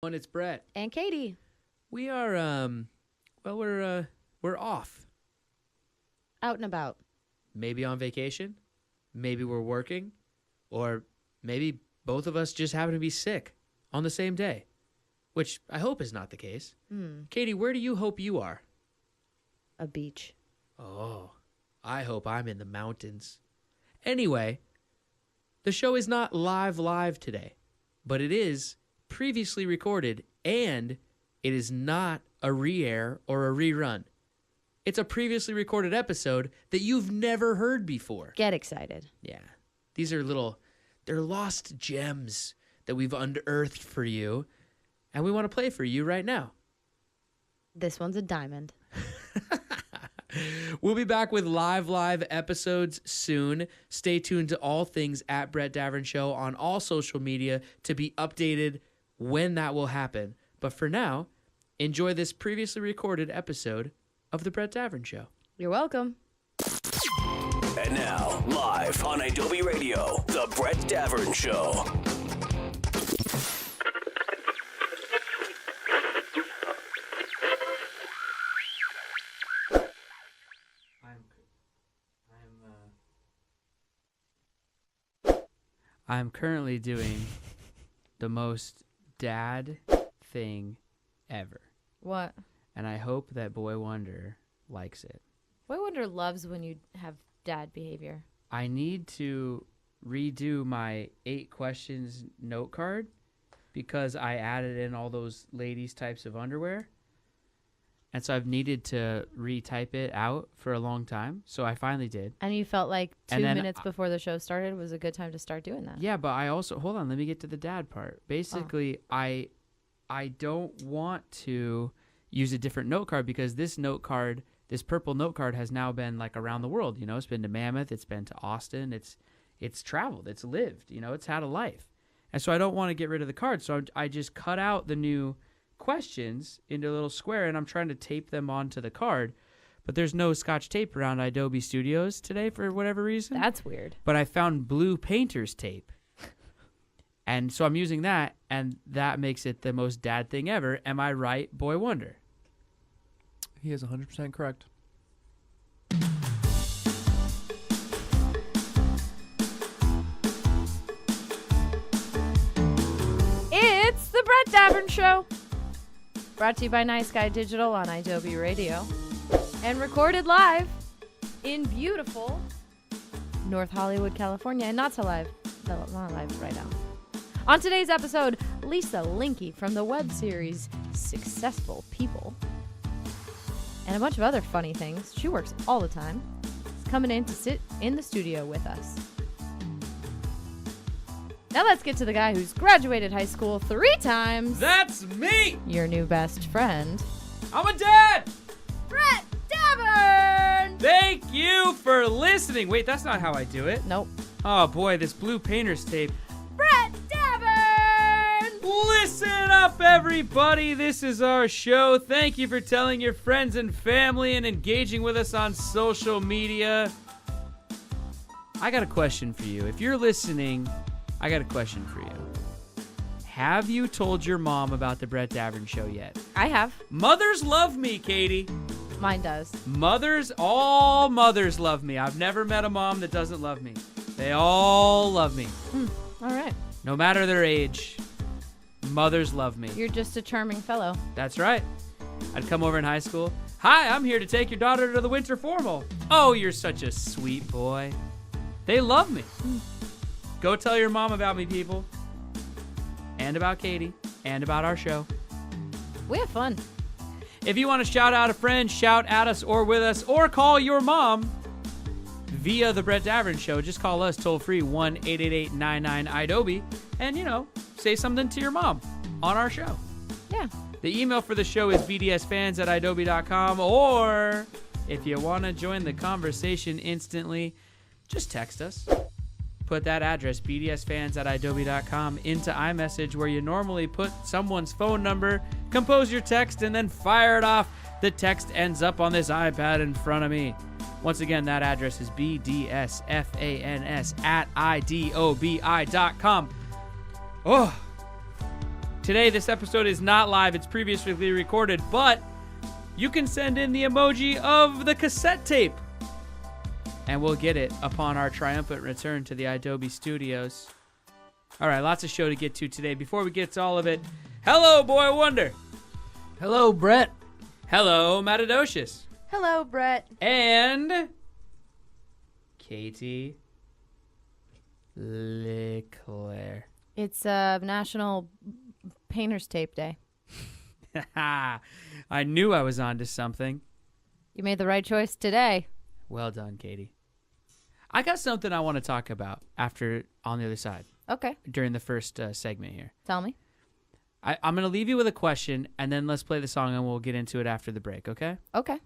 And it's Brett. And Katie. We are, we're off. Out and about. Maybe on vacation. Maybe we're working. Or maybe both of us just happen to be sick on the same day. Which I hope is not the case. Katie, where do you hope you are? A beach. Oh, I hope I'm in the mountains. Anyway, the show is not live today, but it is previously recorded, and it is not a re-air or a rerun. It's a previously recorded episode that you've never heard before. Get excited. Yeah. These are they're lost gems that we've unearthed for you, and we want to play for you right now. This one's a diamond. We'll be back with live episodes soon. Stay tuned to all things at Brett Davern Show on all social media to be updated when that will happen. But for now, enjoy this previously recorded episode of The Brett Davern Show. You're welcome. And now, live on Adobe Radio, The Brett Davern Show. I'm currently doing the most dad thing ever. What? And I hope that Boy Wonder likes it. Boy Wonder loves when you have dad behavior. I need to redo my 8 questions note card because I added in all those ladies types of underwear. And so I've needed to retype it out for a long time. So I finally did. And you felt like 2 And then minutes before the show started was a good time to start doing that. Yeah, but I also, hold on, let me get to the dad part. Basically, I don't want to use a different note card because this note card, this purple note card has now been like around the world. You know, it's been to Mammoth, it's been to Austin, it's traveled, it's lived, you know, it's had a life. And so I don't want to get rid of the card. So I just cut out the new questions into a little square and I'm trying to tape them onto the card. But there's no Scotch tape around Adobe Studios today for whatever reason. That's weird. But I found blue painter's tape. And so I'm using that, and that makes it the most dad thing ever. Am I right, Boy Wonder? He is 100% correct. It's the Brett Davern Show. Brought to you by Nice Guy Digital on Adobe Radio. And recorded live in beautiful North Hollywood, California. And not so live. No, not live right now. On today's episode, Lisa Linke from the web series Successful People. And a bunch of other funny things. She works all the time. Is coming in to sit in the studio with us. Now let's get to the guy who's graduated high school 3 times. That's me! Your new best friend, I'm a dad! Brett Davern! Thank you for listening. Wait, that's not how I do it. Nope. Oh boy, this blue painter's tape. Brett Davern! Listen up, everybody. This is our show. Thank you for telling your friends and family and engaging with us on social media. I got a question for you. If you're listening, I got a question for you. Have you told your mom about the Brett Davern Show yet? I have. Mothers love me, Katie. Mine does. All mothers love me. I've never met a mom that doesn't love me. They all love me. All right. No matter their age, mothers love me. You're just a charming fellow. That's right. I'd come over in high school. Hi, I'm here to take your daughter to the winter formal. Oh, you're such a sweet boy. They love me. Go tell your mom about me, people. And about Katie. And about our show. We have fun. If you want to shout out a friend, shout at us or with us, or call your mom via the Brett Davern Show, just call us toll free 1-888-99-IDOBE and, you know, say something to your mom on our show. Yeah. The email for the show is bdsfans@adobe.com, or if you want to join the conversation instantly, just text us. Put that address, bdsfans@adobe.com, into iMessage where you normally put someone's phone number, compose your text, and then fire it off. The text ends up on this iPad in front of me. Once again, that address is bdsfans@idobi.com. Oh, Today, this episode is not live. It's previously recorded, but you can send in the emoji of the cassette tape, and we'll get it upon our triumphant return to the Adobe studios. All right, lots of show to get to today. Before we get to all of it, hello, Boy Wonder. Hello, Brett. Hello, Matadocious. Hello, Brett. And Katie Leclerc. It's National Painter's Tape Day. I knew I was onto something. You made the right choice today. Well done, Katie. I got something I want to talk about after on the other side Okay, during the first segment here. tell me. I'm going to leave you with a question, and then let's play the song, and we'll get into it after the break, okay? Okay.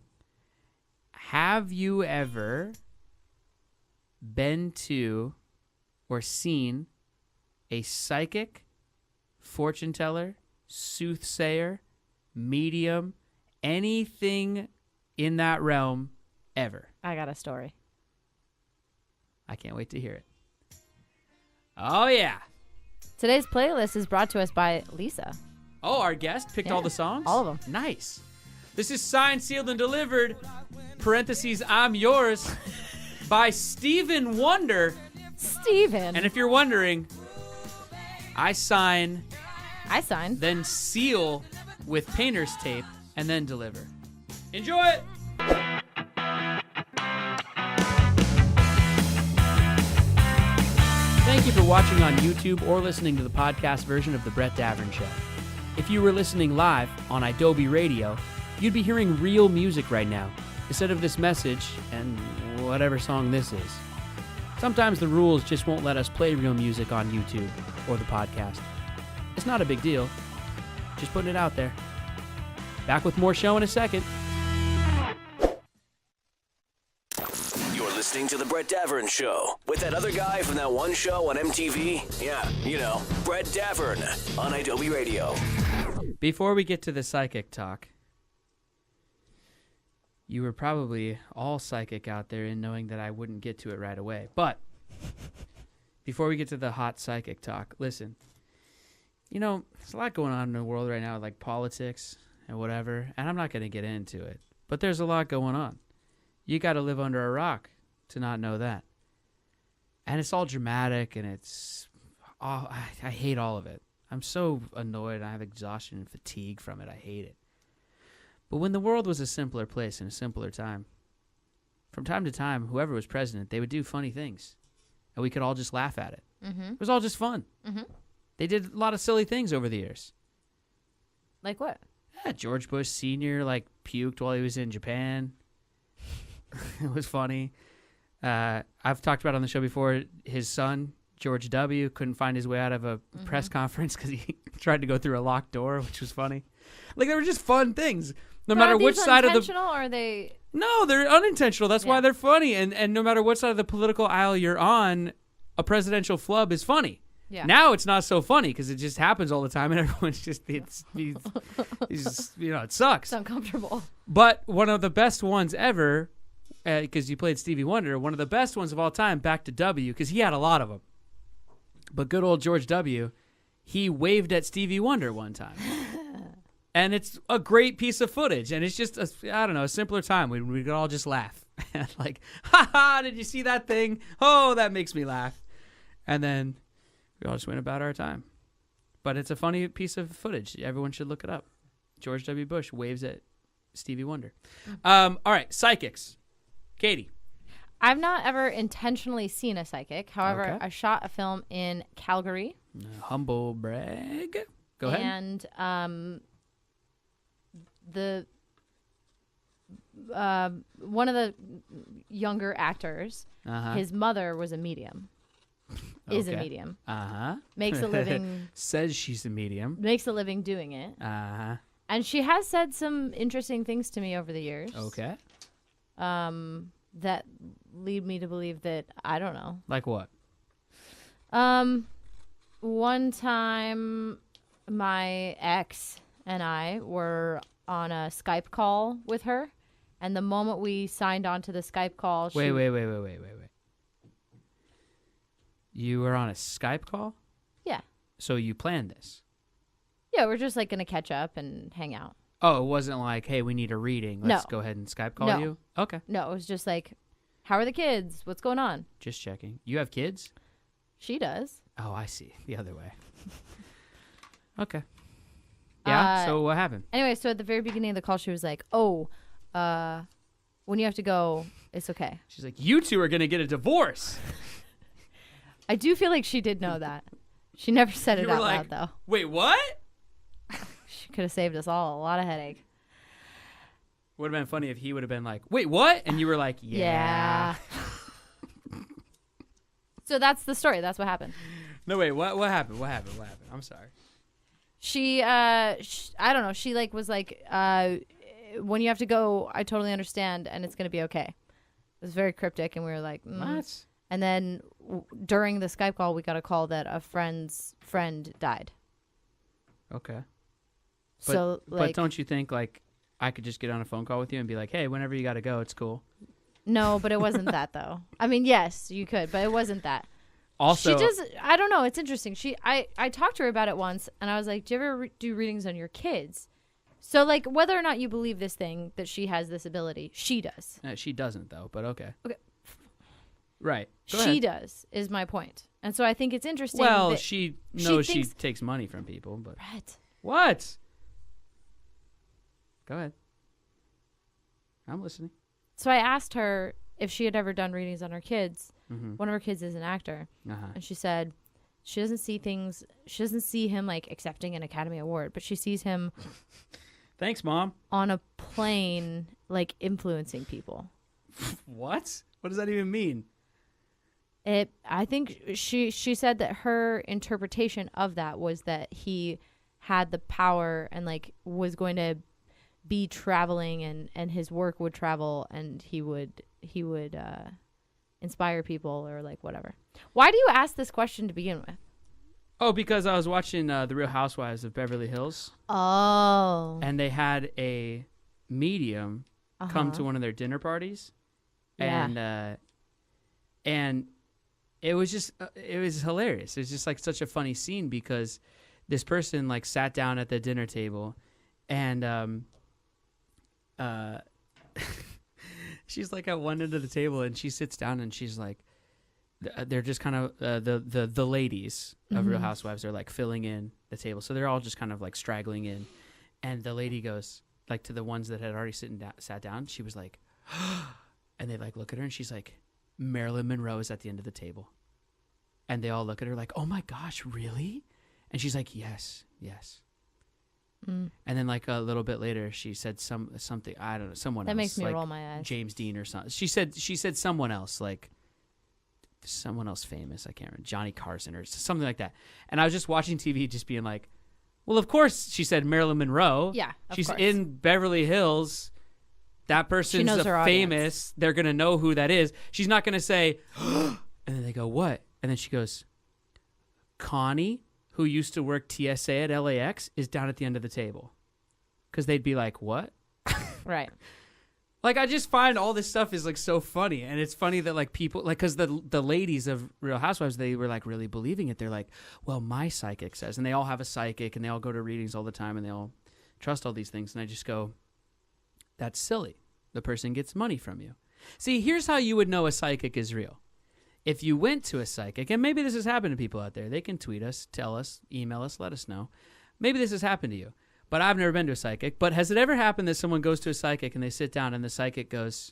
Have you ever been to or seen a psychic, fortune teller, soothsayer, medium, anything in that realm ever? I got a story. I can't wait to hear it. Oh, yeah. Today's playlist is brought to us by Lisa. Oh, our guest picked all Yeah, the songs? all of them. Nice. This is signed, sealed, and delivered, parentheses, I'm yours, by Stephen Wonder. Steven. And if you're wondering, I sign, I signed. then seal with painter's tape, and then deliver. Enjoy it! Thank you for watching on YouTube or listening to the podcast version of The Brett Davern Show. If you were listening live on Adobe Radio, you'd be hearing real music right now, instead of this message and whatever song this is. Sometimes the rules just won't let us play real music on YouTube or the podcast. It's not a big deal. Just putting it out there. Back with more show in a second. You're listening to The Brett Davern Show with that other guy from that one show on MTV. Yeah, you know, Brett Davern on Adobe Radio. Before we get to the psychic talk, you were probably all psychic out there in knowing that I wouldn't get to it right away. But before we get to the hot psychic talk, listen. You know, there's a lot going on in the world right now, like politics and whatever, and I'm not going to get into it. But there's a lot going on. You got to live under a rock to not know that. And it's all dramatic, and it's... Oh, I hate all of it. I'm so annoyed. I have exhaustion and fatigue from it. I hate it. But when the world was a simpler place in a simpler time, from time to time, whoever was president, they would do funny things. And we could all just laugh at it. Mm-hmm. It was all just fun. Mm-hmm. They did a lot of silly things over the years. Like what? Yeah, George Bush Sr. Puked while he was in Japan. It was funny. I've talked about on the show before, his son, George W., couldn't find his way out of a press conference because he tried to go through a locked door, which was funny. They were just fun things. No matter which side of the... Intentional, or are they... No, they're unintentional. That's why they're funny. And no matter what side of the political aisle you're on, a presidential flub is funny. Yeah. Now it's not so funny because it just happens all the time, and everyone's just it sucks. It's uncomfortable. But one of the best ones ever, because you played Stevie Wonder, one of the best ones of all time, back to W, because he had a lot of them. But good old George W., he waved at Stevie Wonder one time. And it's a great piece of footage, and it's just, a simpler time. We could all just laugh. Ha ha, did you see that thing? Oh, that makes me laugh. And then we all just went about our time. But it's a funny piece of footage. Everyone should look it up. George W. Bush waves at Stevie Wonder. All right, psychics. Katie. I've not ever intentionally seen a psychic. However, Okay. I shot a film in Calgary. Humble brag. Go ahead. And the one of the younger actors, his mother was a medium. Is a Okay. medium. Uh-huh. Makes a living. Says she's a medium. Makes a living doing it. Uh-huh. And she has said some interesting things to me over the years. Okay. That lead me to believe that, I don't know. Like what? One time my ex and I were on a Skype call with her, and the moment we signed on to the Skype call, Wait. You were on a Skype call? Yeah. So you planned this? Yeah, we're just like going to catch up and hang out. Oh, it wasn't like, hey, we need a reading. Let's No. go ahead and Skype call No. you? Okay. No, it was just like, how are the kids? What's going on? Just checking. You have kids? She does. Oh, I see. The other way. Okay. Yeah, so what happened? Anyway, so at the very beginning of the call, she was like, oh, when you have to go, it's okay. She's like, you two are going to get a divorce. I do feel like she did know that. She never said it You were out like, loud, though. Wait, what? She could have saved us all a lot of headache. Would have been funny if he would have been like, wait, what? And you were like, yeah. So that's the story. That's what happened. No, wait, what happened? What happened? I'm sorry. She, I don't know. She was like, when you have to go, I totally understand, and it's going to be okay. It was very cryptic, and we were like, What? And then during the Skype call, we got a call that a friend's friend died. Okay. So, but don't you think, like, I could just get on a phone call with you and be like, hey, whenever you got to go, it's cool. No, but it wasn't that, though. I mean, yes, you could, but it wasn't that. Also, she does. I don't know. It's interesting. I talked to her about it once, and I was like, "Do you ever do readings on your kids?" So, like, whether or not you believe this thing that she has this ability, she does. she doesn't, though, but okay. Okay. Right. Go She ahead. does, is my point. And so I think it's interesting. Well, that she knows she thinks- takes money from people, but Brett. what? Go ahead. I'm listening. So I asked her if she had ever done readings on her kids. Mm-hmm. One of her kids is an actor, Uh-huh. and she said she doesn't see things. She doesn't see him like accepting an Academy Award, but she sees him Thanks, Mom. on a plane, like influencing people. What? What does that even mean? I think she said that her interpretation of that was that he had the power and like was going to be traveling and his work would travel and he would inspire people or like whatever. Why do you ask this question to begin with? Oh, because I was watching The Real Housewives of Beverly Hills, Oh. and they had a medium come to one of their dinner parties, Yeah. and it was just it was hilarious. It was just like such a funny scene because this person like sat down at the dinner table, and she's like at one end of the table, and she sits down, and she's like, they're just kind of the ladies of Real Housewives are like filling in the table, so they're all just kind of like straggling in, and the lady goes like to the ones that had already sat down. She was like, and they like look at her, and she's like, Marilyn Monroe is at the end of the table, and they all look at her like, oh my gosh, really? And she's like, yes. And then like a little bit later, she said something, I don't know, someone else. That makes me like roll my eyes. James Dean or something. She said someone else, like someone else famous. I can't remember, Johnny Carson or something like that. And I was just watching TV, just being like, well, of course she said Marilyn Monroe. Yeah, of she's course. in Beverly Hills. That person's knows her famous. audience. They're gonna know who that is. She's not gonna say, and then they go, what? And then she goes, Connie, who used to work TSA at LAX, is down at the end of the table. Because they'd be like, what? Right. Like, I just find all this stuff is like so funny. And it's funny that like people, like, because the ladies of Real Housewives, they were like really believing it. They're like, well, my psychic says. And they all have a psychic and they all go to readings all the time and they all trust all these things. And I just go, that's silly. The person gets money from you. See, here's how you would know a psychic is real. If you went to a psychic, and maybe this has happened to people out there, they can tweet us, tell us, email us, let us know. Maybe this has happened to you, but I've never been to a psychic. But has it ever happened that someone goes to a psychic and they sit down and the psychic goes,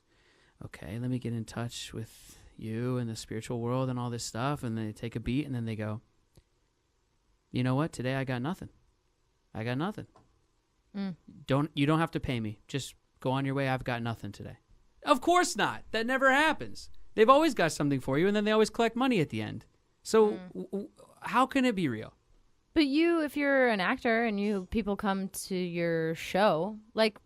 okay, let me get in touch with you and the spiritual world and all this stuff, and they take a beat and then they go, you know what? Today I got nothing. You don't have to pay me. Just go on your way. I've got nothing today. Of course not. That never happens. They've always got something for you, and then they always collect money at the end. So how can it be real? But you, if you're an actor and people come to your show, like,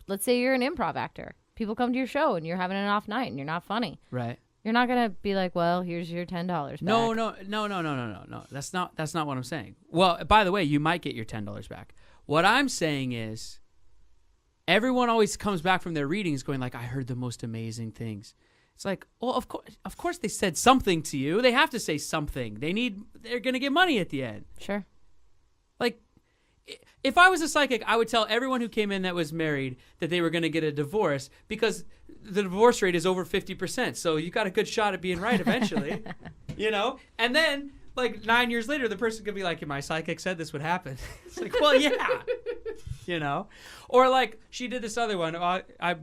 let's say you're an improv actor. People come to your show and you're having an off night and you're not funny. Right. You're not going to be like, well, here's your $10 back. No. That's not what I'm saying. Well, by the way, you might get your $10 back. What I'm saying is everyone always comes back from their readings going like, I heard the most amazing things. It's like, well, of course they said something to you. They have to say something. They're going to get money at the end. Sure. Like, if I was a psychic, I would tell everyone who came in that was married that they were going to get a divorce because the divorce rate is over 50%. So you got a good shot at being right eventually, you know? And then like 9 years later, the person could be like, my psychic said this would happen. It's like, well, yeah, you know? Or like she did this other one.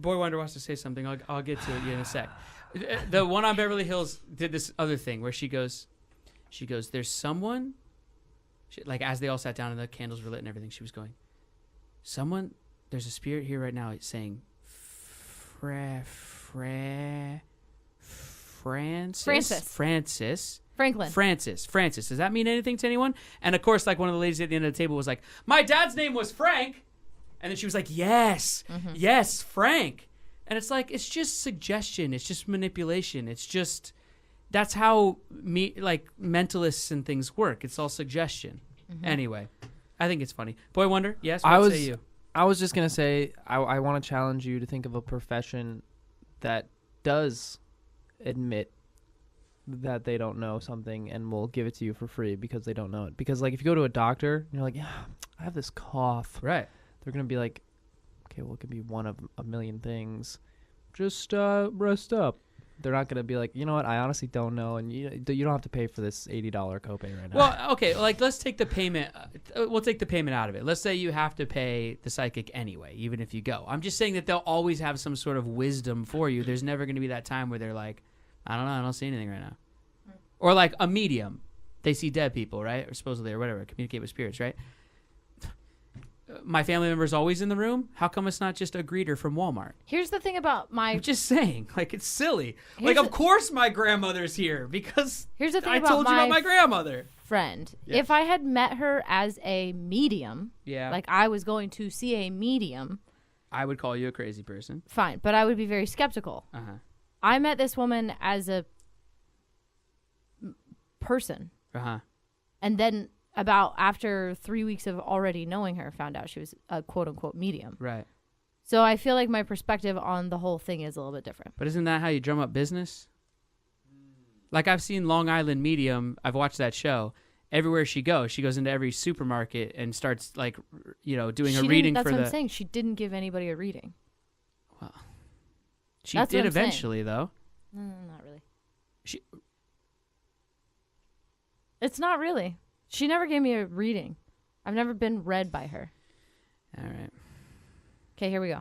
Boy Wonder wants to say something. I'll get to it in a sec. The one on Beverly Hills did this other thing where she goes, there's someone, like as they all sat down and the candles were lit and everything, she was going, there's a spirit here right now saying, Francis. Does that mean anything to anyone? And of course, like one of the ladies at the end of the table was like, my dad's name was Frank. And then she was like, yes, Frank. And it's like, it's just suggestion. It's just manipulation. It's just, that's how mentalists and things work. It's all suggestion. Anyway, I think it's funny. Boy Wonder, yes, what say you? I was just going to say, I want to challenge you to think of a profession that does admit that they don't know something and will give it to you for free because they don't know it. Because like if you go to a doctor and you're like, yeah, I have this cough. Right. They're going to be like, okay, well, it could be one of a million things. Just rest up. They're not going to be like, you know what, I honestly don't know, and you don't have to pay for this $80 copay right now. Well, okay, like let's take the payment. We'll take the payment out of it. Let's say you have to pay the psychic anyway, even if you go. I'm just saying that they'll always have some sort of wisdom for you. There's never going to be that time where they're like, I don't know, I don't see anything right now. Or like a medium. They see dead people, right? Or supposedly, or whatever, communicate with spirits, right? My family member's always in the room. How come it's not just a greeter from Walmart? Here's the thing about I'm just saying, like, it's silly. Like, of course my grandmother's here because here's the thing I told you about my grandmother. Friend. Yes. If I had met her as a medium, yeah, like I was going to see a medium, I would call you a crazy person. Fine, but I would be very skeptical. I met this woman as a person. And then after 3 weeks of already knowing her, found out she was a quote-unquote medium. Right. So I feel like my perspective on the whole thing is a little bit different. But isn't that how you drum up business? Like I've seen Long Island Medium. I've watched that show. Everywhere she goes into every supermarket and starts like, doing a reading for the... That's what I'm saying. She didn't give anybody a reading. Well, she did eventually, though. No, not really. It's not really. She never gave me a reading. I've never been read by her. All right. Okay, here we go.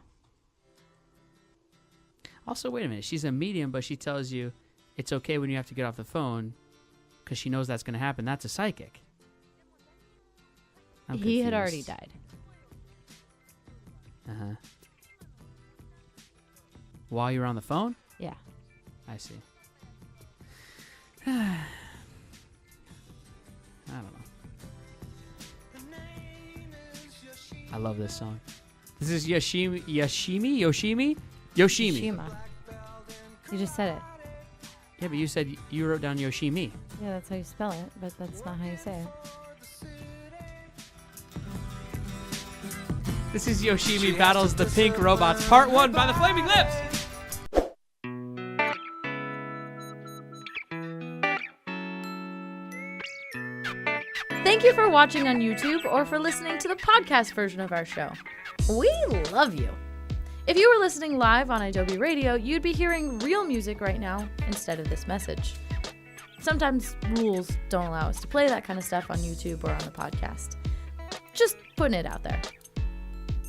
Also, wait a minute. She's a medium, but she tells you it's okay when you have to get off the phone because she knows that's going to happen. That's a psychic. He had already died. While you were on the phone? Yeah. I see. I don't know. I love this song. This is Yoshimi. Yoshima. You just said it. Yeah, but you said you wrote down Yoshimi. Yeah, that's how you spell it, but that's not how you say it. This is Yoshimi Battles the Pink Robots, Part 1 by the Flaming Lips. Thank you for watching on YouTube or for listening to the podcast version of our show. We love you. If you were listening live on Adobe Radio, you'd be hearing real music right now instead of this message. Sometimes rules don't allow us to play that kind of stuff on YouTube or on the podcast. Just putting it out there.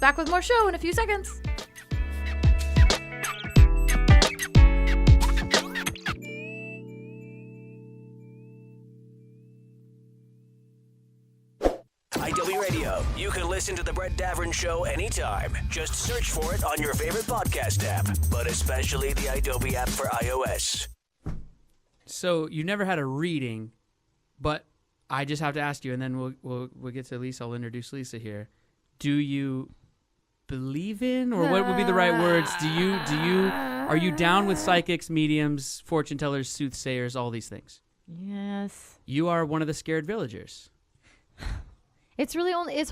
Back with more show in a few seconds. IW Radio. You can listen to The Brett Davern Show anytime. Just search for it on your favorite podcast app, but especially the Adobe app for iOS. So you never had a reading, but I just have to ask you, and then we'll get to Lisa. I'll introduce Lisa here. Do you believe in, or what would be the right words? Are you down with psychics, mediums, fortune tellers, soothsayers, all these things? Yes. You are one of the scared villagers. It's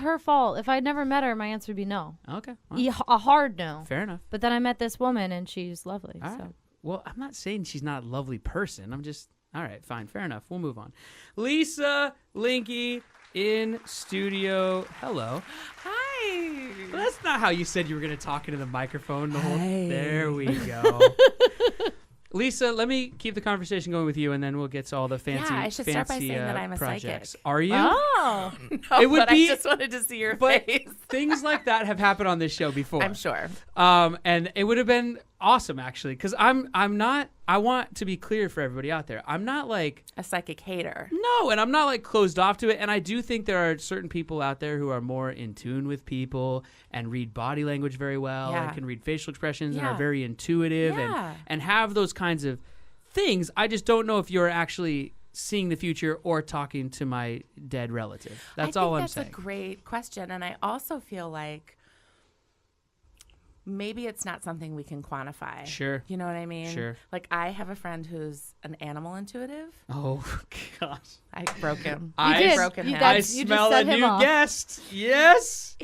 her fault. If I'd never met her, my answer would be no. Okay. A hard no. Fair enough. But then I met this woman, and she's lovely. All right. Well, I'm not saying she's not a lovely person. I'm just, all right, fine, fair enough. We'll move on. Lisa, Linke, in studio. Hello. Hi. Well, that's not how you said you were going to talk into the microphone. There we go. Lisa, let me keep the conversation going with you, and then we'll get to all the fancy, I should start by saying that I'm a projects. psychic. Are you? Oh. No, It would but be- I just wanted to see your But face. things like that have happened on this show before. I'm sure. And it would have been awesome, actually, because I'm not. I want to be clear for everybody out there. I'm not like A psychic hater. no, and I'm not like closed off to it. And I do think there are certain people out there who are more in tune with people and read body language very well Yeah. and can read facial expressions and are Yeah. very intuitive Yeah. and have those kinds of things. I just don't know if you're actually seeing the future or talking to my dead relative. That's all I'm saying. That's a great question. And I also feel like maybe it's not something we can quantify. Sure. You know what I mean? Sure. Like I have a friend who's an animal intuitive. Oh gosh. I broke him. I did. broken You- him. I that's- you just smell a set him new off. guest. Yes.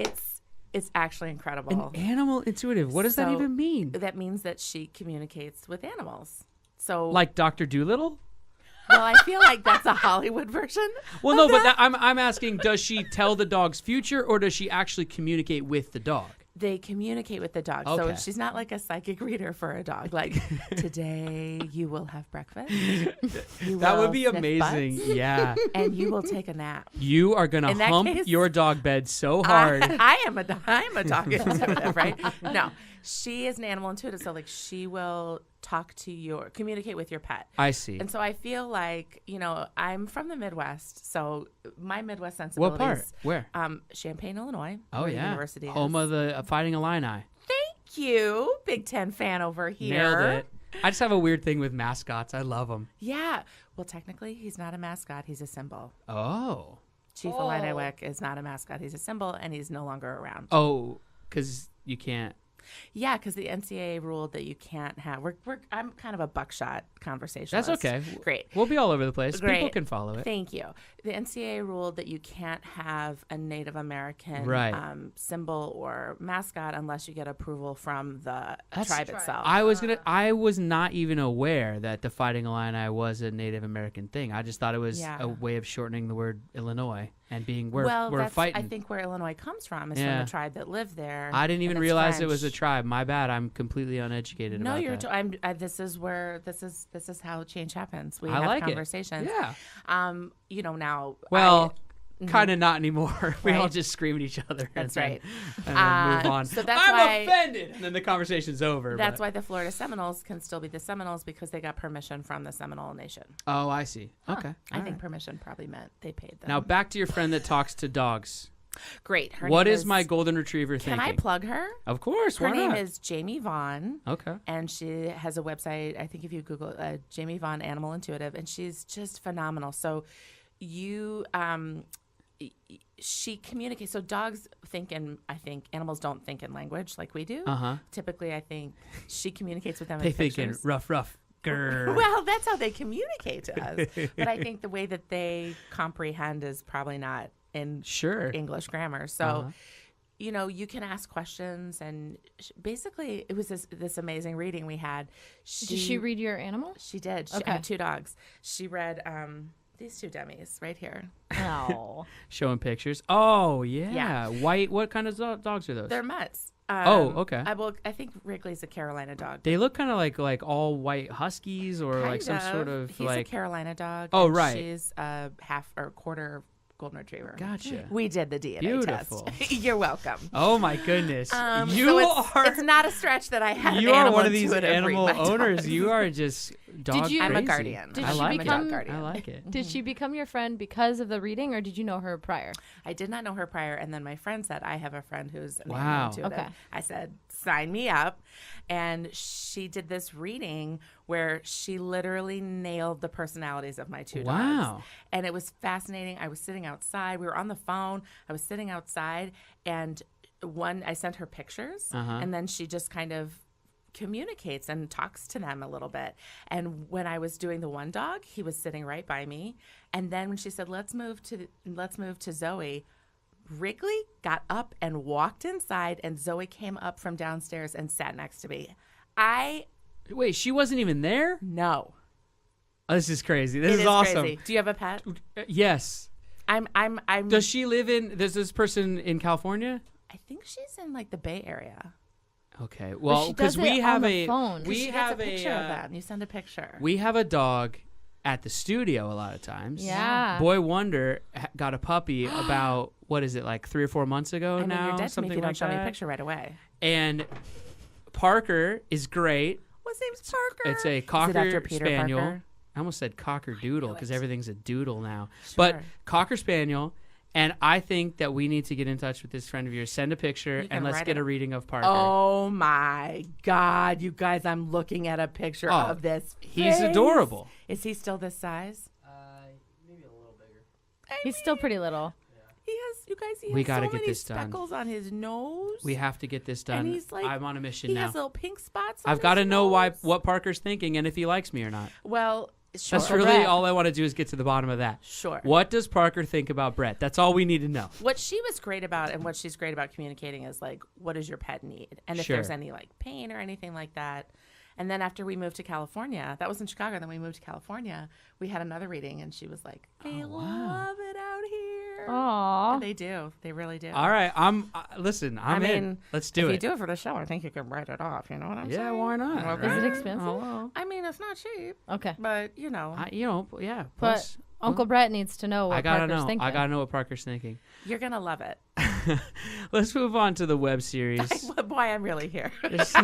It's actually incredible. An animal intuitive. What does that So- even mean? That means that she communicates with animals. So Like Dr. Doolittle? well, I feel like that's a Hollywood version. Well, no, but I'm asking, does she tell the dog's future or does she actually communicate with the dog? They communicate with the dog. Okay. So she's not like a psychic reader for a dog. Like, today you will have breakfast. You That will would be sniff amazing. butts, Yeah. and you will take a nap. You are going to In that hump case, your dog bed so hard. I'm a dog intuitive, right? No, she is an animal intuitive. So, like, she will communicate with your pet. I see. And so I feel like, I'm from the Midwest. So my Midwest What sensibilities. part? Where? Champaign, Illinois. Oh, where the yeah. University is. Home of the Fighting Illini. Thank you. Big Ten fan over here. Nailed it. I just have a weird thing with mascots. I love them. Yeah. Well, technically, he's not a mascot. He's a symbol. Oh. Chief Illini Wick is not a mascot. He's a symbol, and he's no longer around. Oh, because you can't. Yeah, because the NCAA ruled that you can't have. I'm kind of a buckshot conversationalist. That's okay. Great. We'll be all over the place. People Great. can follow it. Thank you. The NCAA ruled that you can't have a Native American Right. symbol or mascot unless you get approval from the tribe itself. I was not even aware that the Fighting Illini was a Native American thing. I just thought it was Yeah. a way of shortening the word Illinois and being we're that's, fighting. I think, where Illinois comes from is Yeah. from the tribe that lived there. I didn't even and it's realize it was a French. tribe. My bad. I'm completely uneducated No, about you're. that. This is how change happens. We I have like it. conversations. Yeah. Now. Well, kind of not anymore. We all Right. just scream at each other. That's and right. Then, and then move on. So that's I'm why- offended. And then the conversation's over. That's but- why the Florida Seminoles can still be the Seminoles because they got permission from the Seminole Nation. Oh, I see. Okay. I All think right. permission probably meant they paid them. Now back to your friend that talks to dogs. Great. Her What name is my golden retriever Can thinking? I plug her? Of course. Her Why name not? is Jamie Vaughn. Okay. And she has a website. I think if you Google Jamie Vaughn Animal Intuitive, and she's just phenomenal. So she communicates. So dogs think I think animals don't think in language like we do. Uh-huh. Typically, I think she communicates with them They in think in pictures. rough. Grr. Well, that's how they communicate to us. But I think the way that they comprehend is probably not in Sure. English grammar. So, Uh-huh. you can ask questions. And basically, it was this amazing reading we had. Did she read your animal? She did. I Okay. had 2 dogs. She read these 2 dummies right here. No. Showing pictures. Oh, yeah. Yeah. White. What kind of dogs are those? They're mutts. Okay. I think Wrigley's a Carolina dog. They look kind of like all white huskies or like some sort of He's a Carolina dog. Oh, and right. She's a half or quarter golden retriever. Gotcha. We did the DNA Beautiful. test. You're welcome. Oh my goodness. You so are it's not a stretch that I have. you an are animal one of these intuitive read animal my owners. dogs. You are just dog you- I'm a crazy. guardian. Did I she like become- it. guardian. I like it. Did she become your friend because of the reading, or did you know her prior? I did not know her prior, and then my friend said, I have a friend who's an Wow. animal intuitive. Okay. I said, sign me up. And she did this reading where she literally nailed the personalities of my 2 Wow. dogs. And it was fascinating. I was sitting outside. We were on the phone. I was sitting outside, and I sent her pictures, and then she just kind of communicates and talks to them a little bit. And when I was doing the one dog, he was sitting right by me. And then when she said, let's move to Zoe, Wrigley got up and walked inside, and Zoe came up from downstairs and sat next to me. Wait, she wasn't even there? No. Oh, this is crazy. This It is awesome. crazy. Do you have a pet? Yes. I'm. Does she live in? Does this person in California? I think she's in like the Bay Area. Okay. Well, she because does we it have on the a phone. we She have gets a picture a of that, and you send a picture. we have a dog at the studio a lot of times. Yeah. Boy Wonder got a puppy about what is it, like 3 or 4 months ago I mean, now? you're dead to me if Something you don't like show me a that. picture right away. And Parker is great. What's name's Parker? It's a Is it Cocker after Peter Spaniel. Parker? I almost said Cocker Doodle because everything's a doodle now. Sure. But Cocker Spaniel, and I think that we need to get in touch with this friend of yours. Send a picture You and can let's write get it. a reading of Parker. Oh my God, you guys! I'm looking at a picture Oh, of this. he's face. adorable. Is he still this size? Maybe a little bigger. He's still pretty little. He has, you guys. He We has gotta so get many this done. speckles on his nose. We have to get this done. And he's like, I'm on a mission he now. has little pink spots. On I've got to his know nose. what Parker's thinking and if he likes me or not. Well, sure. That's really Brett. all I want to do is get to the bottom of that. Sure. What does Parker think about Brett? That's all we need to know. What she was great about, and what she's great about communicating, is like, what does your pet need, and if Sure. there's any like pain or anything like that. And then after we moved to California, that was in Chicago. Then we moved to California. We had another reading, and she was like, "They love it out here." Aw. They do. They really do. All right, listen, I'm in. Let's do if it. you do it for the show, I think you can write it off. You know what I'm saying? Yeah, why not? Okay. Is it right? expensive? Hello. I mean, it's not cheap, Okay. but you know, Yeah. But Plus, Uncle Brett needs to know what I gotta Parker's know. thinking. I gotta know what Parker's thinking. you're gonna love it. Let's move on to the web series. Boy, I'm really here. There's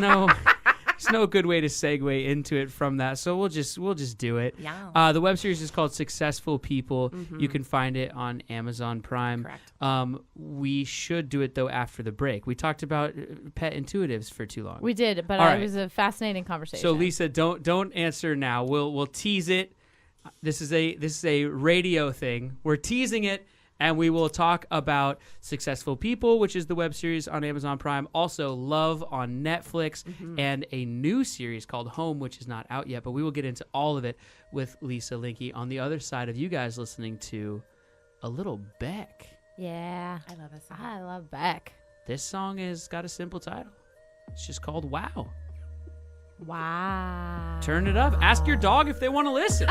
no good way to segue into it from that, so we'll just do it. Yeah. The web series is called Successful People. You can find it on Amazon Prime. Correct. We should do it though after the break. We talked about pet intuitives for too long. We did, but All it right. was a fascinating conversation. So Lisa, don't answer now. We'll tease it. This is a radio thing. We're teasing it, and we will talk about Successful People, which is the web series on Amazon Prime. Also, Love on Netflix, and a new series called Home, which is not out yet. But we will get into all of it with Lisa Linke on the other side of you guys listening to a little Beck. Yeah. I love this. I love Beck. This song has got a simple title. It's just called Wow. Wow. Turn it up. Ask your dog if they want to listen.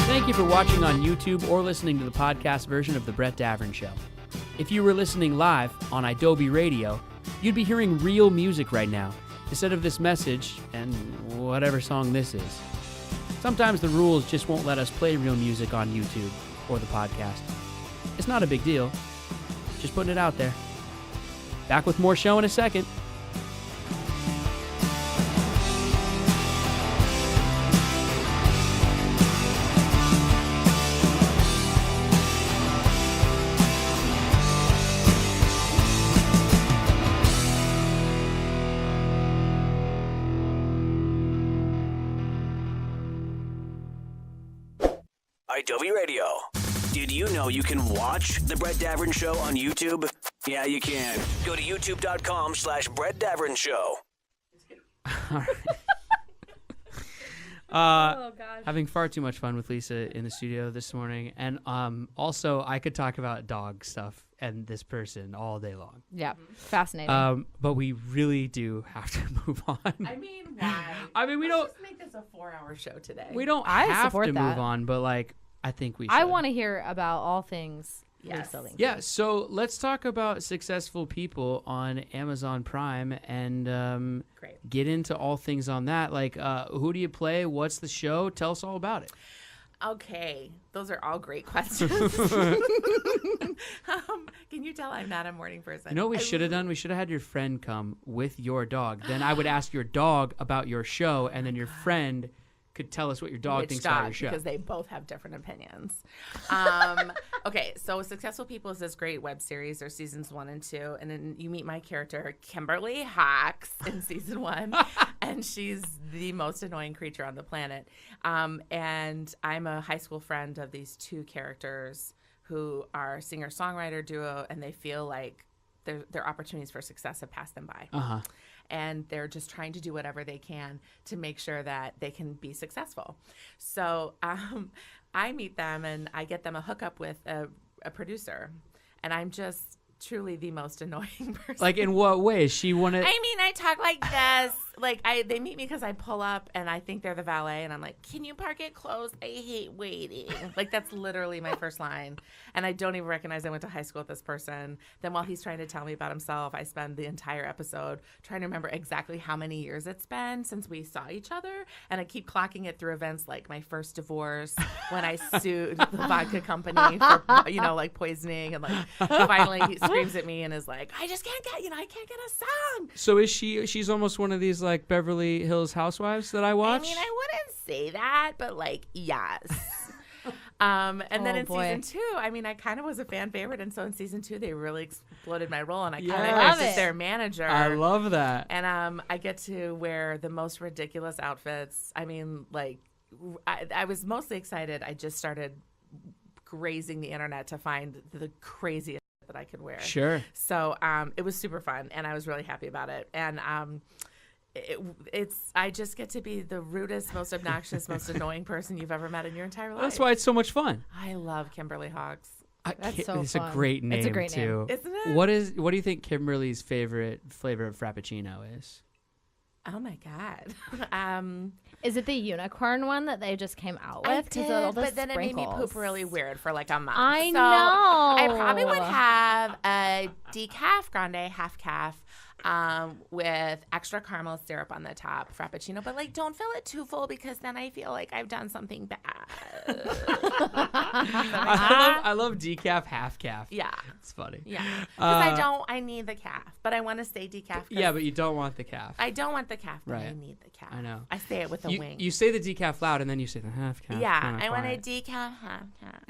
Thank you for watching on YouTube or listening to the podcast version of The Brett Davern Show. If you were listening live on Adobe Radio, you'd be hearing real music right now, instead of this message and whatever song this is. Sometimes the rules just won't let us play real music on YouTube or the podcast. It's not a big deal. Just putting it out there. Back with more show in a second. IW Radio. Did you know you can watch The Brett Davern Show on YouTube? Yeah, you can. Go to youtube.com/Brett Davern Show. Oh, gosh. Having far too much fun with Lisa in the studio this morning. And also, I could talk about dog stuff and this person all day long. Yeah. Fascinating. But we really do have to move on. I mean, why? I mean, we Let's don't just make this a 4-hour show today. we don't I have support to that. move on, but like I think we should. I want to hear about all things Yes. Lisa Linke. Yeah, so let's talk about Successful People on Amazon Prime and Great. get into all things on that. Like, who do you play? What's the show? Tell us all about it. Okay, those are all great questions. Can you tell I'm not a morning person? You know what we should have done? We should have had your friend come with your dog. Then I would ask your dog about your show, and then your friend could tell us what your dog Which thinks dog, about your show. because they both have different opinions. Okay, so Successful People is this great web series. There's seasons 1 and 2, and then you meet my character Kimberly Hawks in season 1, and she's the most annoying creature on the planet. And I'm a high school friend of these two characters who are singer-songwriter duo, and they feel like their opportunities for success have passed them by. Uh-huh. And they're just trying to do whatever they can to make sure that they can be successful. So I meet them and I get them a hookup with a producer. And I'm just truly the most annoying person. Like, in what way? Is she one of... I mean, I talk like this. like they meet me because I pull up and I think they're the valet, and I'm like, "Can you park it close? I hate waiting." Like that's literally my first line, and I don't even recognize I went to high school with this person. Then while he's trying to tell me about himself, I spend the entire episode trying to remember exactly how many years it's been since we saw each other, and I keep clocking it through events like my first divorce, when I sued the vodka company for like poisoning, and like finally he screams at me and is like, "I just can't get I can't get a song." So is she's almost one of these like Beverly Hills Housewives that I watch? I mean, I wouldn't say that, but like, yes. And then in season 2, I mean, I kind of was a fan favorite, and so in season 2 they really exploded my role, and I kind of acted their manager. I love that. And I get to wear the most ridiculous outfits. I mean, like, I was mostly excited. I just started grazing the internet to find the craziest that I could wear. Sure. So it was super fun, and I was really happy about it. And I just get to be the rudest, most obnoxious, most annoying person you've ever met in your entire life. That's why it's so much fun. I love Kimberly Hawks. That's so It's fun. a great name. It's a great too. name. Isn't it? What do you think Kimberly's favorite flavor of Frappuccino is? Oh my God. Is it the unicorn one that they just came out I with? did, but then it made me poop really weird for like a month. I So know. I probably would have a decaf grande, half calf, with extra caramel syrup on the top, Frappuccino. But like, don't fill it too full because then I feel like I've done something bad. I love decaf, half calf. Yeah. It's funny. Yeah. Because I need the calf, but I want to say decaf. Yeah, but you don't want the calf. I don't want the calf, but I Right. need the calf. I know. I say it with a wing. You say the decaf loud, and then you say the half calf. Yeah, kinda I want a quiet. decaf half calf.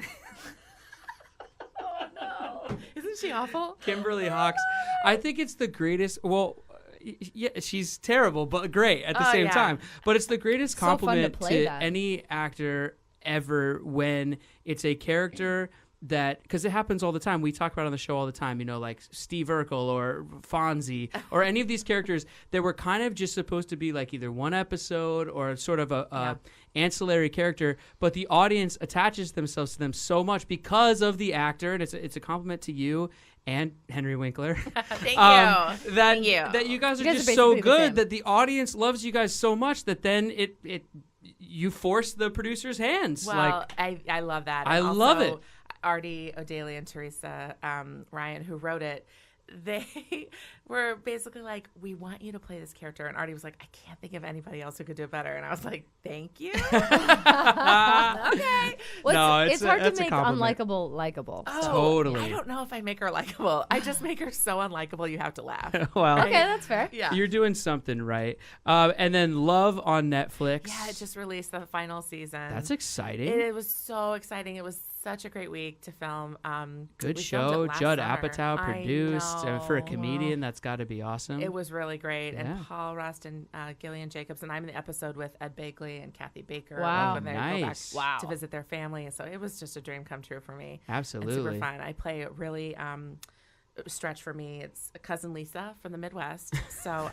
Oh no! Isn't she awful? Kimberly Hawks. I think it's the greatest. Well, yeah, she's terrible, but great at the same time. But it's the greatest So fun to compliment play to that. any actor ever when it's a character that, because it happens all the time. We talk about it on the show all the time, like Steve Urkel or Fonzie or any of these characters that were kind of just supposed to be like either one episode or sort of a ancillary character, but the audience attaches themselves to them so much because of the actor, and it's a compliment to you and Henry Winkler. Thank you. That Thank you. that you guys are You guys just are so basically the same. good that the audience loves you guys so much that then you force the producer's hands. Well, I love that. I And love also, it. Artie, Odalia, and Teresa Ryan, who wrote it, they were basically like, "We want you to play this character," and Artie was like, "I can't think of anybody else who could do it better," and I was like, "Thank you." Okay. Well, No, it's hard to that's a make compliment. unlikable likable. Oh, So. Totally. I don't know if I make her likable. I just make her so unlikable you have to laugh. Well, Okay, that's fair. Yeah. you're doing something right. And then Love on Netflix. Yeah, it just released the final season. That's exciting. It was so exciting. It was such a great week to film. Good we filmed show. it last Judd summer. Apatow I produced. And for a know. comedian, that's got to be awesome. It was really great. Yeah. And Paul Rust and Gillian Jacobs. And I'm in the episode with Ed Begley and Kathy Baker. Wow. When they go Nice. back to visit their family. And so it was just a dream come true for me. Absolutely. And super fun. I play a really stretch for me. It's cousin Lisa from the Midwest. So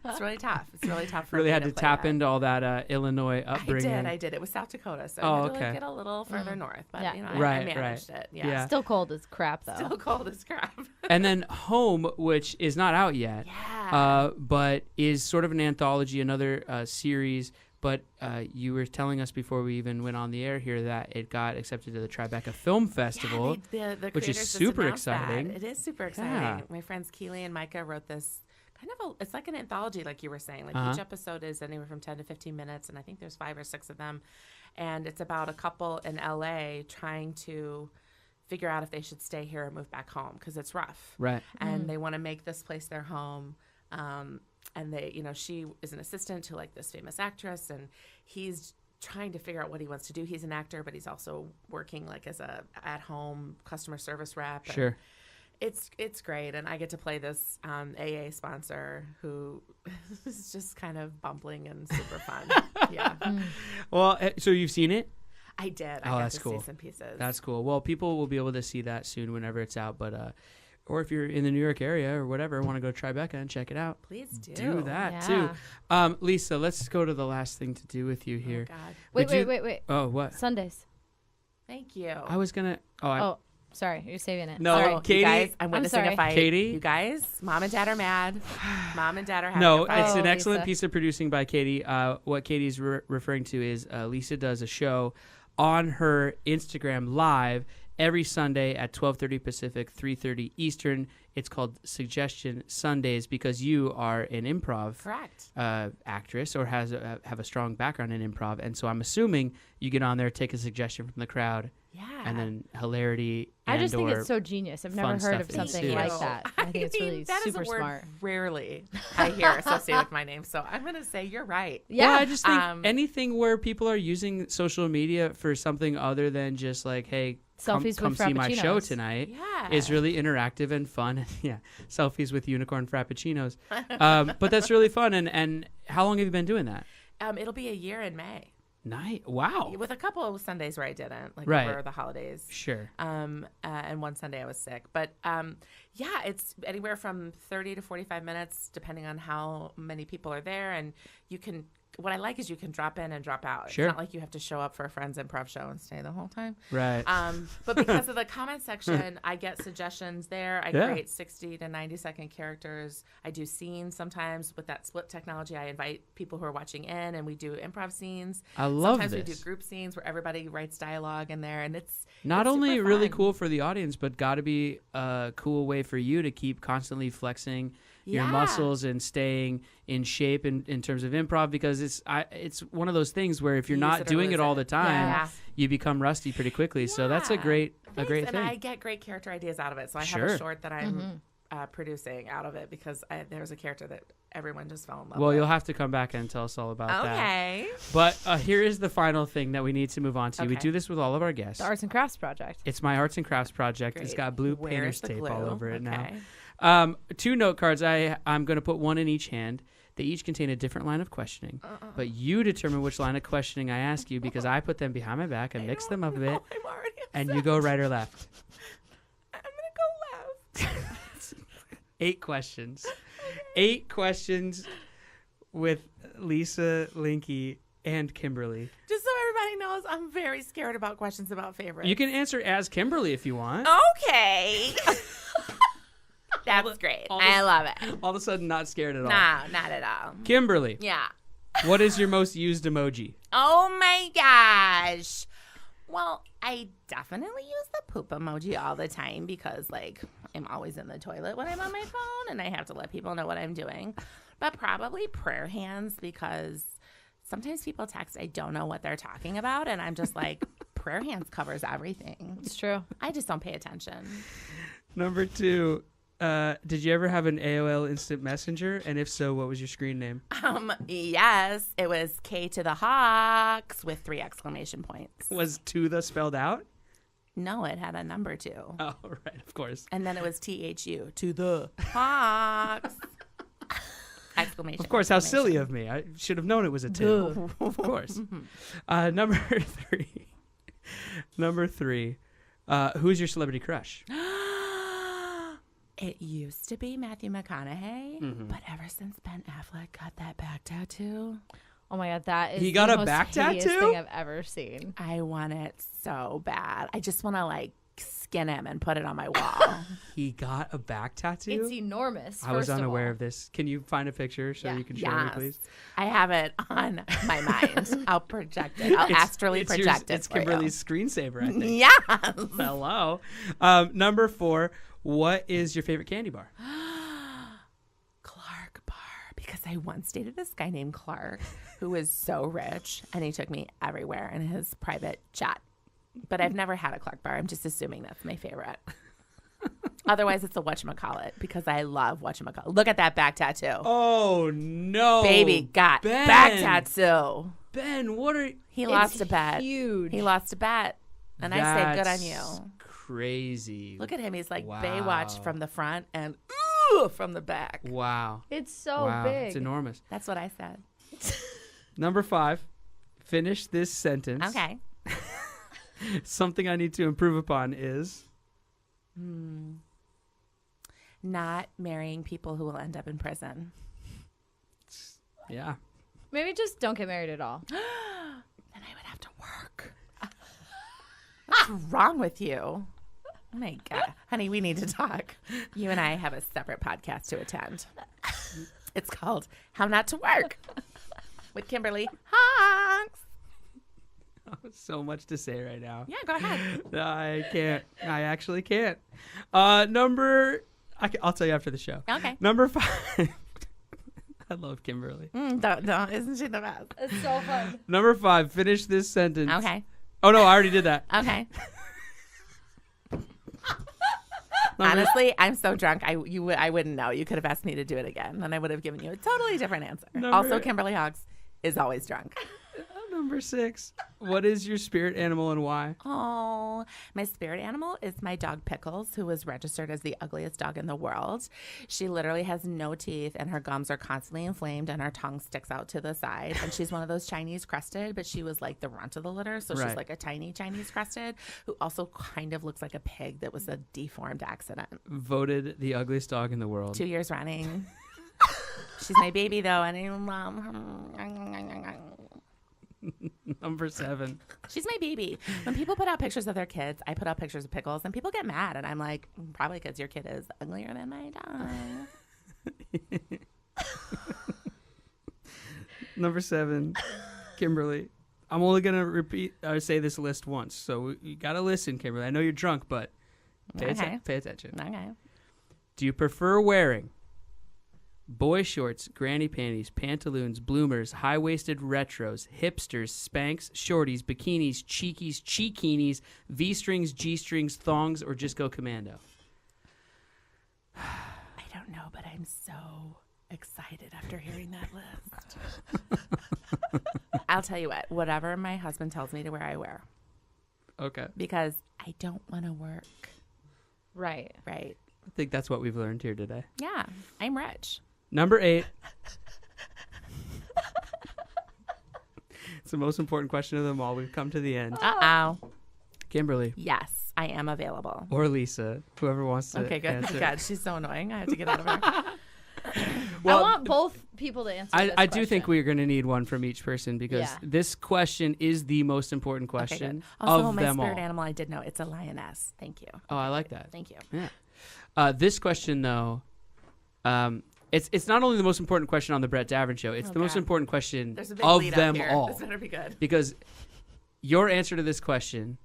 it's really tough. It's really tough for Really me had to play tap that. into all that Illinois upbringing. I did. It was South Dakota, so Oh, I had to okay. get a little further north. But Yeah. I Right, managed right. it. Yeah. Yeah. Still cold as crap, though. Still cold as crap. And then Home, which is not out yet, Yeah. but is sort of an anthology, another series. But you were telling us before we even went on the air here that it got accepted to the Tribeca Film Festival. Yeah, the which is creators just super announced that. exciting. It is super exciting. Yeah. My friends Keely and Micah wrote this kind of it's like an anthology, like you were saying. Like Uh-huh. each episode is anywhere from 10 to 15 minutes, and I think there's 5 or 6 of them. And it's about a couple in LA trying to figure out if they should stay here or move back home because it's rough. Right. And they want to make this place their home. And they, she is an assistant to like this famous actress, and he's trying to figure out what he wants to do. He's an actor, but he's also working like as a at-home customer service rep. And Sure. it's great, and I get to play this AA sponsor who is just kind of bumbling and super fun. Yeah, Well, so you've seen it? I did. Oh, I got that's to cool. see some pieces. That's cool. Well, people will be able to see that soon whenever it's out. But or if you're in the New York area or whatever, want to go to Tribeca and check it out, Please do. do that Yeah. too. Lisa, let's go to the last thing to do with you here. Oh God, Wait, Would you- wait. Oh, what? Sundays. thank you. I was gonna. Sorry, you're saving it. No, Sorry. Katie. You guys, I'm witnessing sorry. a fight. Katie? You guys, mom and dad are mad. Mom and dad are having No, a fight. it's an Oh, excellent Lisa. piece of producing by Katie. What Katie's referring to is Lisa does a show on her Instagram Live every Sunday at 12:30 Pacific, 3:30 Eastern. It's called Suggestion Sundays because you are an improv Correct. actress or have a strong background in improv, and so I'm assuming you get on there, take a suggestion from the crowd, Yeah. and then hilarity. I just think and/or it's so genius. I've never fun heard of stuff something ensues. like that. I think it's really that is super a word smart. rarely I hear associated with my name, so I'm going to say you're right. Yeah. Well, I just think anything where people are using social media for something other than just like, hey, Selfies come with see my show frappuccinos. tonight Yeah. is really interactive and fun. Yeah, selfies with unicorn frappuccinos. But that's really fun. And how long have you been doing that? It'll be a year in May. Nice. Wow. With a couple of Sundays where I didn't, like Right. over the holidays. Sure. And one Sunday I was sick. But yeah, it's anywhere from 30 to 45 minutes, depending on how many people are there. And you can, what I like is you can drop in and drop out. Sure. It's not like you have to show up for a friend's improv show and stay the whole time. Right. But because of the comment section, I get suggestions there. I Yeah. create 60 to 90-second characters. I do scenes sometimes with that split technology. I invite people who are watching in, and we do improv scenes. I love Sometimes this. we do group scenes where everybody writes dialogue in there, and it's Not it's only super really fun. cool for the audience, but got to be a cool way for you to keep constantly flexing your Yeah. muscles and staying in shape in terms of improv, because it's one of those things where if you're Use not it or doing lose it all it. the time, Yeah. you become rusty pretty quickly. So that's a Yeah. great Thanks, thing. and I get great character ideas out of it. So I have Sure. a short that I'm Mm-hmm. producing out of it because there's a character that everyone just fell in love Well, with. you'll have to come back and tell us all about that. Okay. But here is the final thing that we need to move on to. We Okay. do this with all of our guests. The Arts and Crafts Project. It's my arts and crafts project. It's Great. got blue Where's painter's the tape glue? all over it now. Okay. 2 note cards. I'm going to put one in each hand. They each contain a different line of questioning, but you determine which line of questioning I ask you because I put them behind my back and mix them up a bit, I'm already and upset. you go right or left. I'm gonna go left. 8 questions. 8 questions with Lisa, Linke, and Kimberly. Just so everybody knows, I'm very scared about questions about favorites. You can answer as Kimberly if you want. Okay. That's great. all the- I love it. All of a sudden, not scared at all. No, not at all. Kimberly, Yeah. what is your most used emoji? Oh my gosh. Well, I definitely use the poop emoji all the time because, like, I'm always in the toilet when I'm on my phone and I have to let people know what I'm doing. But probably prayer hands because sometimes people text, I don't know what they're talking about. And I'm just like, prayer hands covers everything. It's true. I just don't pay attention. Number 2, did you ever have an AOL Instant Messenger? And if so, what was your screen name? Yes, it was K to the Hawks with 3 exclamation points. Was to the spelled out? No, it had a number 2. Oh, right, of course. And then it was THU, to the Hawks. Exclamation. Of course, how exclamation. silly of me. I should have known it was a 2. Of course. Number 3. Number 3. Who's your celebrity crush? It used to be Matthew McConaughey, Mm-hmm. but ever since Ben Affleck got that back tattoo, Oh my god, that is He got the a most back hideous tattoo? thing I've ever seen. I want it so bad. I just want to like skin him and put it on my wall. He got a back tattoo? It's enormous. I was first unaware all. of this. Can you find a picture so Yeah. you can show me, Yes. please? I have it on my mind. I'll project it. I'll astrally it's project it It's for you. Kimberly's screensaver, I think. Yes. Hello. Number 4. What is your favorite candy bar? Clark Bar, because I once dated this guy named Clark who was so rich and he took me everywhere in his private jet. But I've never had a Clark Bar. I'm just assuming that's my favorite. Otherwise, it's a whatchamacallit because I love whatchamacallit. Look at that back tattoo. Oh, no. Baby got Ben. back tattoo. Ben, what are... He lost a bet. Huge. He lost a bet. And I say, good on That's you. crazy. Look at him. He's like Wow. Baywatch from the front and from the back. Wow. It's so Wow. big. It's enormous. That's what I said. Number 5. Finish this sentence. Okay. Something I need to improve upon is... Not marrying people who will end up in prison. Yeah. Maybe just don't get married at all. Then I would have to work. What's wrong with you? Oh my God. Honey, we need to talk. You and I have a separate podcast to attend. It's called How Not to Work with Kimberly Hawks. So much to say right now. Yeah, go ahead. No, I can't. I actually can't. I'll tell you after the show. Okay. Number 5. I love Kimberly. Don't. Isn't she the best? It's so fun. Number 5. Finish this sentence. Okay. Oh, no, I already did that. Okay. Honestly, I'm so drunk. I wouldn't know. You could have asked me to do it again, and I would have given you a totally different answer. Also, Kimberly Hawks is always drunk. Number 6. What is your spirit animal and why? Oh, my spirit animal is my dog Pickles, who was registered as the ugliest dog in the world. She literally has no teeth, and her gums are constantly inflamed, and her tongue sticks out to the side. And she's one of those Chinese crested, but she was like the runt of the litter, so she's like a tiny Chinese crested, who also kind of looks like a pig that was a deformed accident. Voted the ugliest dog in the world. 2 years running. She's my baby, though, and I love her. Number 7. She's my baby. When people put out pictures of their kids, I put out pictures of Pickles, and people get mad, and I'm like, probably because your kid is uglier than my dog. Number 7. Kimberly. I'm only going to say this list once, so you got to listen, Kimberly. I know you're drunk, but pay attention. Okay. Do you prefer wearing boy shorts, granny panties, pantaloons, bloomers, high-waisted retros, hipsters, Spanx, shorties, bikinis, cheekies, cheekinis, V-strings, G-strings, thongs, or just go commando? I don't know, but I'm so excited after hearing that list. I'll tell you what, whatever my husband tells me to wear, I wear. Okay. Because I don't want to work. Right. Right. I think that's what we've learned here today. Yeah, I'm rich. Number 8. It's the most important question of them all. We've come to the end. Uh-oh. Kimberly. Yes, I am available. Or Lisa. Whoever wants to Okay, good. answer. God, she's so annoying. I have to get out of her. Well, I want both people to answer this I do think question. we're going to need one from each person because this question is the most important question Also, of my them spirit all. animal, I did know. It's a lioness. Thank you. Oh, I like that. Thank you. Yeah. This question, though, it's not only the most important question on the Brett Davern Show, it's the most important question There's a big of lead them up here. all. This better be good. Because your answer to this question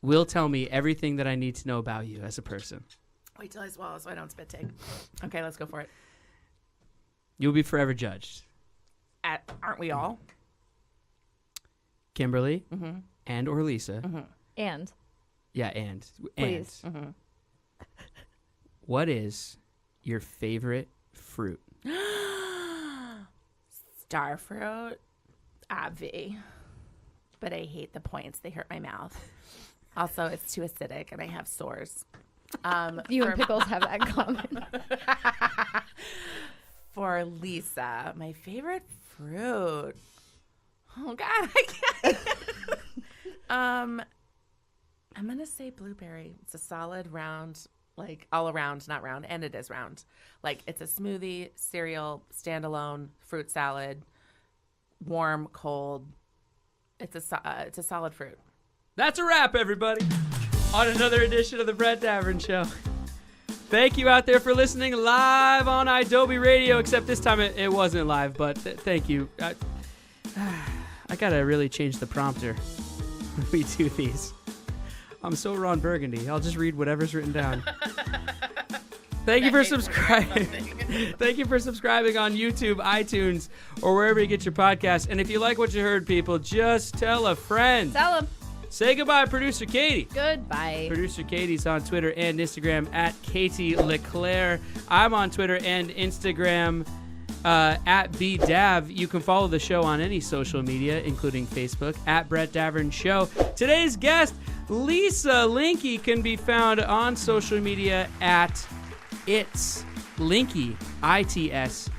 will tell me everything that I need to know about you as a person. Wait till I swallow so I don't spit take. Okay, let's go for it. You'll be forever judged. Aren't we all? Kimberly and or Lisa. And. Yeah, and. Please. And. What is your favorite fruit? Starfruit. Obvi. But I hate the points. They hurt my mouth. Also, it's too acidic and I have sores. You and Pickles have that in common. For Lisa, my favorite fruit. Oh God, I can't. I'm gonna say blueberry. It's a solid round, like all around, not round, and it is round. Like it's a smoothie, cereal, standalone, fruit salad, warm, cold. It's a solid fruit. That's a wrap, everybody, on another edition of the Brett Davern Show. Thank you out there for listening live on Adobe Radio, except this time it wasn't live, but thank you. I got to really change the prompter when we do these. I'm so Ron Burgundy. I'll just read whatever's written down. Thank you for subscribing. Thank you for subscribing on YouTube, iTunes, or wherever you get your podcasts. And if you like what you heard, people, just tell a friend. Tell them. Say goodbye, Producer Katie. Goodbye. Producer Katie's on Twitter and Instagram at Katie LeClaire. I'm on Twitter and Instagram at BDav. You can follow the show on any social media, including Facebook, at Brett Davern Show. Today's guest, Lisa Linke, can be found on social media at It's Linke, ITSLINKE.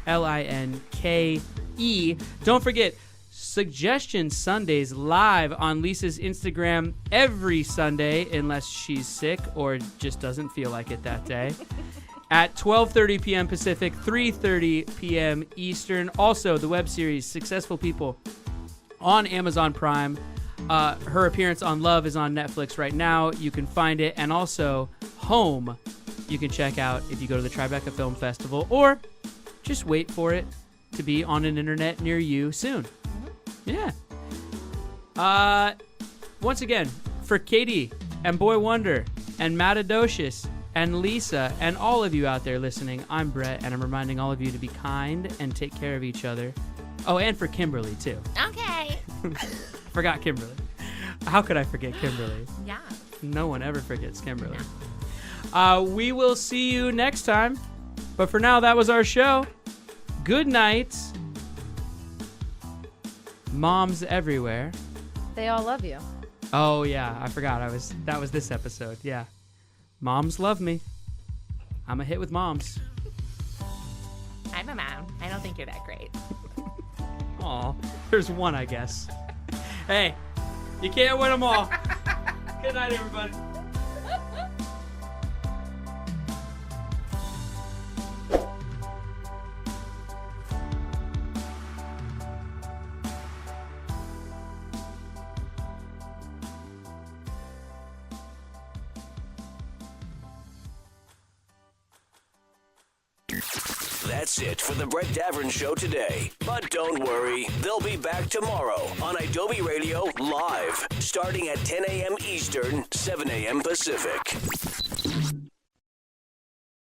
Don't forget, Suggestion Sundays live on Lisa's Instagram every Sunday, unless she's sick or just doesn't feel like it that day, at 12:30 p.m. Pacific, 3:30 p.m. Eastern. Also, the web series Successful People on Amazon Prime. Her appearance on Love is on Netflix right now. You can find it. And also, Home, you can check out if you go to the Tribeca Film Festival, or just wait for it to be on an internet near you soon. Yeah. Once again, for Katie and Boy Wonder and Matadocious and Lisa and all of you out there listening, I'm Brett, and I'm reminding all of you to be kind and take care of each other. Oh, and for Kimberly, too. Okay. Forgot Kimberly. How could I forget Kimberly? Yeah. No one ever forgets Kimberly. We will see you next time. But for now, that was our show. Good night. Moms everywhere. They all love you. Oh, yeah. I forgot. That was this episode. Yeah. Moms love me. I'm a hit with moms. I'm a mom. I don't think you're that great. Aw, there's one, I guess. Hey, you can't win them all. Good night, everybody. That's it for the Brett Davern Show today. But don't worry, they'll be back tomorrow on Adobe Radio Live, starting at 10 a.m. Eastern, 7 a.m. Pacific.